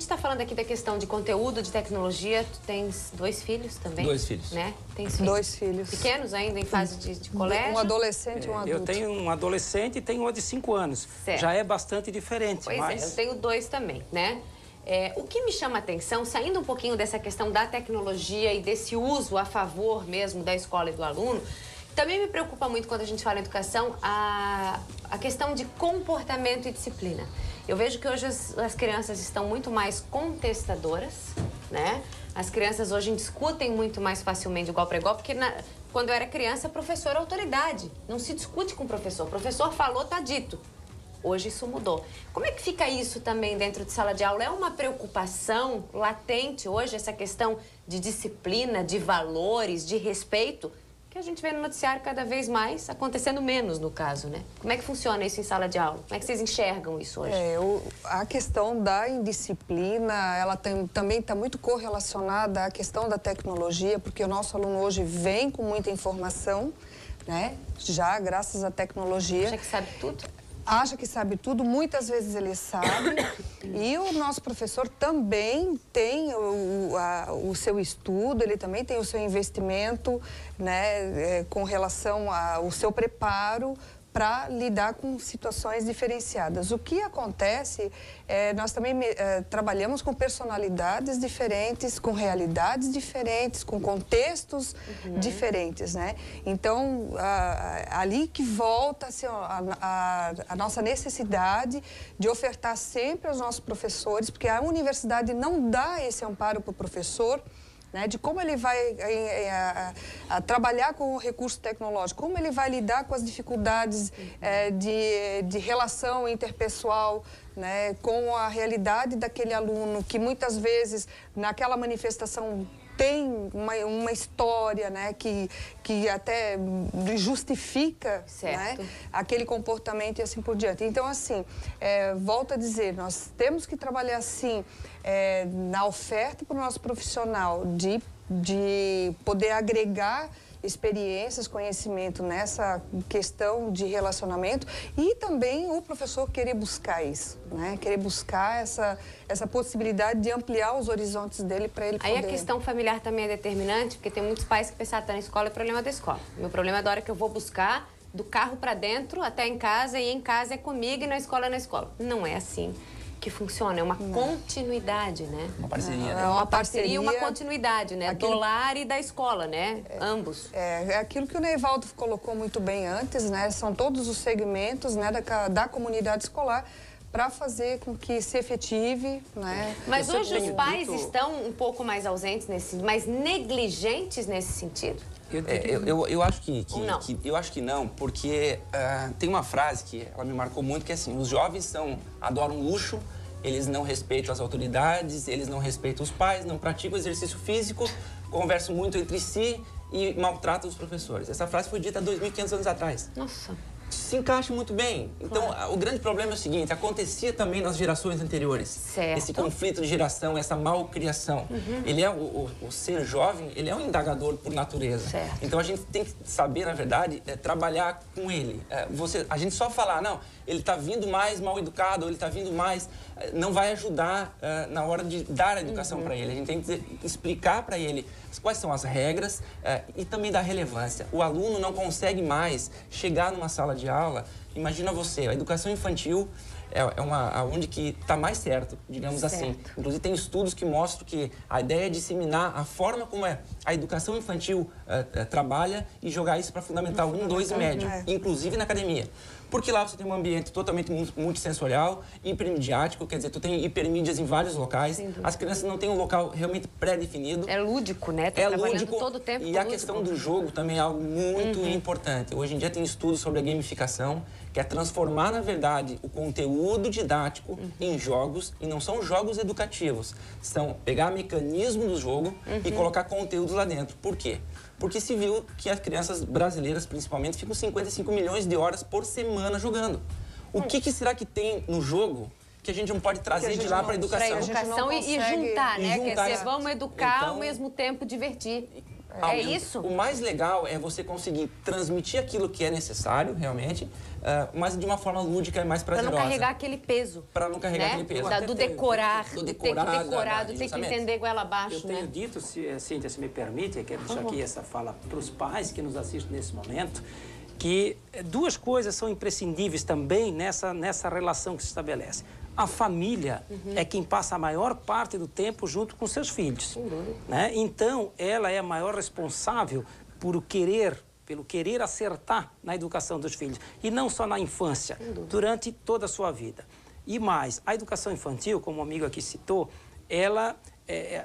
gente está falando aqui da questão de conteúdo, de tecnologia. Tu tens 2 filhos também? 2 filhos. Né? Tens filhos. 2 filhos. Pequenos ainda, em fase de colégio? Um adolescente e um adulto. Eu tenho um adolescente e tenho uma de 5 anos. Certo. Já é bastante diferente, Pois mas... é, eu tenho 2 também, né? O que me chama a atenção, saindo um pouquinho dessa questão da tecnologia e desse uso a favor mesmo da escola e do aluno, também me preocupa muito quando a gente fala em educação a questão de comportamento e disciplina. Eu vejo que hoje as crianças estão muito mais contestadoras, né? As crianças hoje discutem muito mais facilmente igual para igual, porque quando eu era criança, professor é autoridade. Não se discute com o professor. O professor falou, tá dito. Hoje isso mudou. Como é que fica isso também dentro de sala de aula? É uma preocupação latente hoje, essa questão de disciplina, de valores, de respeito, que a gente vê no noticiário cada vez mais, acontecendo menos no caso, né? Como é que funciona isso em sala de aula? Como é que vocês enxergam isso hoje? A questão da indisciplina, ela também está muito correlacionada à questão da tecnologia, porque o nosso aluno hoje vem com muita informação, né? Já graças à tecnologia. Acha que sabe tudo? Acha que sabe tudo, muitas vezes ele sabe, e o nosso professor também tem o seu estudo, ele também tem o seu investimento, né, com relação ao seu preparo para lidar com situações diferenciadas. O que acontece nós também trabalhamos com personalidades diferentes, com realidades diferentes, com contextos diferentes, né? Então, ali que volta assim, a nossa necessidade de ofertar sempre aos nossos professores, porque a universidade não dá esse amparo para o professor, né, de como ele vai trabalhar com o recurso tecnológico, como ele vai lidar com as dificuldades de relação interpessoal, né, com a realidade daquele aluno, que muitas vezes naquela manifestação tem uma história, né, que até justifica, né, aquele comportamento e assim por diante. Então, assim, volto a dizer, nós temos que trabalhar, assim, na oferta para o nosso profissional de poder agregar experiências, conhecimento nessa questão de relacionamento e também o professor querer buscar isso, né? Querer buscar essa possibilidade de ampliar os horizontes dele para ele poder... Aí a questão familiar também é determinante, porque tem muitos pais que pensam, tá na escola, é problema da escola. Meu problema é da hora que eu vou buscar, do carro para dentro até em casa, e em casa é comigo e na escola é na escola. Não é assim que funciona, é uma continuidade, né? Uma parceria, né? É uma parceria e uma continuidade, né? Do lar e da escola, né? Ambos. É aquilo que o Neivaldo colocou muito bem antes, né? São todos os segmentos, né, da comunidade escolar para fazer com que se efetive, né? Mas hoje os pais estão um pouco mais ausentes, mais negligentes nesse sentido? Eu acho que não? Eu acho que não, porque tem uma frase que ela me marcou muito, que é assim: os jovens adoram luxo, eles não respeitam as autoridades, eles não respeitam os pais, não praticam exercício físico, conversam muito entre si e maltratam os professores. Essa frase foi dita há 2.500 anos atrás. Nossa. Se encaixa muito bem. Então, o grande problema é o seguinte: acontecia também nas gerações anteriores. Certo. Esse conflito de geração, essa malcriação. Ele é o ser jovem, ele é um indagador por natureza. Certo. Então, a gente tem que saber, na verdade, trabalhar com ele. A gente só falar, não, ele está vindo mais mal educado, ou ele está vindo mais... não vai ajudar na hora de dar a educação para ele. A gente tem que explicar para ele quais são as regras e também dar relevância. O aluno não consegue mais chegar numa sala de aula. Imagina você, a educação infantil é onde que está mais certo, digamos assim. Inclusive, tem estudos que mostram que a ideia é disseminar a forma como a educação infantil trabalha e jogar isso para Fundamental 1, 2 e médio, inclusive na academia. Porque lá você tem um ambiente totalmente multissensorial, hipermediático, quer dizer, tu tem hipermídias em vários locais, as crianças não têm um local realmente pré-definido. É lúdico, né? É lúdico, todo o tempo e a questão do jogo também é algo muito importante. Hoje em dia tem estudos sobre a gamificação, que é transformar, na verdade, o conteúdo didático em jogos, e não são jogos educativos, são pegar mecanismo do jogo e colocar conteúdo lá dentro. Por quê? Porque se viu que as crianças brasileiras, principalmente, ficam 55 milhões de horas por semana jogando. O que será que tem no jogo que a gente não pode trazer de lá para a educação? Para a educação e juntar, né? juntar Quer dizer, vamos educar ao mesmo tempo divertir. É isso? O mais legal é você conseguir transmitir aquilo que é necessário, realmente, mas de uma forma lúdica e mais prazerosa. Para não carregar aquele peso. Para não carregar aquele peso. Do decorar, Do ter que decorar, ter que justamente. entender goela abaixo, Eu tenho dito, Cíntia, se me permite, eu quero deixar aqui essa fala para os pais que nos assistem nesse momento, que duas coisas são imprescindíveis também nessa relação que se estabelece. A família é quem passa a maior parte do tempo junto com seus filhos. Né? Então, ela é a maior responsável pelo querer acertar na educação dos filhos. E não só na infância, durante toda a sua vida. E mais, a educação infantil, como o amigo aqui citou, ela,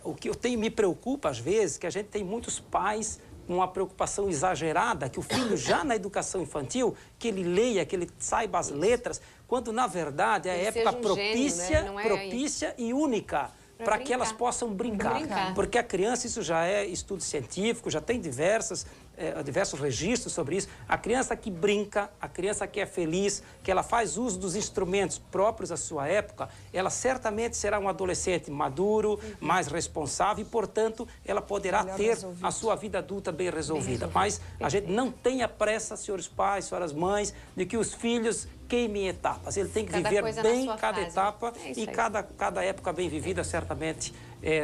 o que me preocupa às vezes, que a gente tem muitos pais com uma preocupação exagerada, que o filho já na educação infantil, que ele leia, que ele saiba as letras, quando na verdade é a época propícia, gênio, né? propícia e única para que elas possam brincar. Porque a criança, isso já é estudo científico, já tem diversos registros sobre isso. A criança que brinca, a criança que é feliz, que ela faz uso dos instrumentos próprios à sua época, ela certamente será um adolescente maduro, mais responsável e, portanto, ela poderá ter a sua vida adulta bem resolvida. Mas a gente não tenha pressa, senhores pais, senhoras mães, de que os filhos queimem etapas. Ele tem que viver bem cada etapa e cada época bem vivida certamente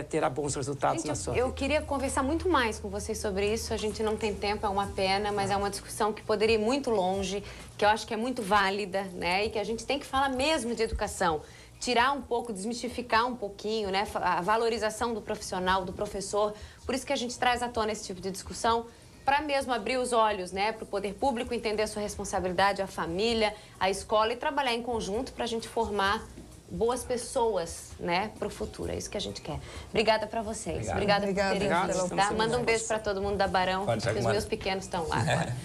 terá bons resultados na sua vida. Eu queria conversar muito mais com vocês sobre isso. A gente não tem tempo, é uma pena, mas é uma discussão que poderia ir muito longe, que eu acho que é muito válida, né? E que a gente tem que falar mesmo de educação. Tirar um pouco, desmistificar um pouquinho, né? A valorização do profissional, do professor. Por isso que a gente traz à tona esse tipo de discussão, para mesmo abrir os olhos, né, para o poder público entender a sua responsabilidade, a família, a escola e trabalhar em conjunto para a gente formar boas pessoas, né, para o futuro. É isso que a gente quer. Obrigada para vocês. Obrigada por terem vindo. Tá? Manda um beijo para todo mundo da Barão, que os meus pequenos estão lá agora.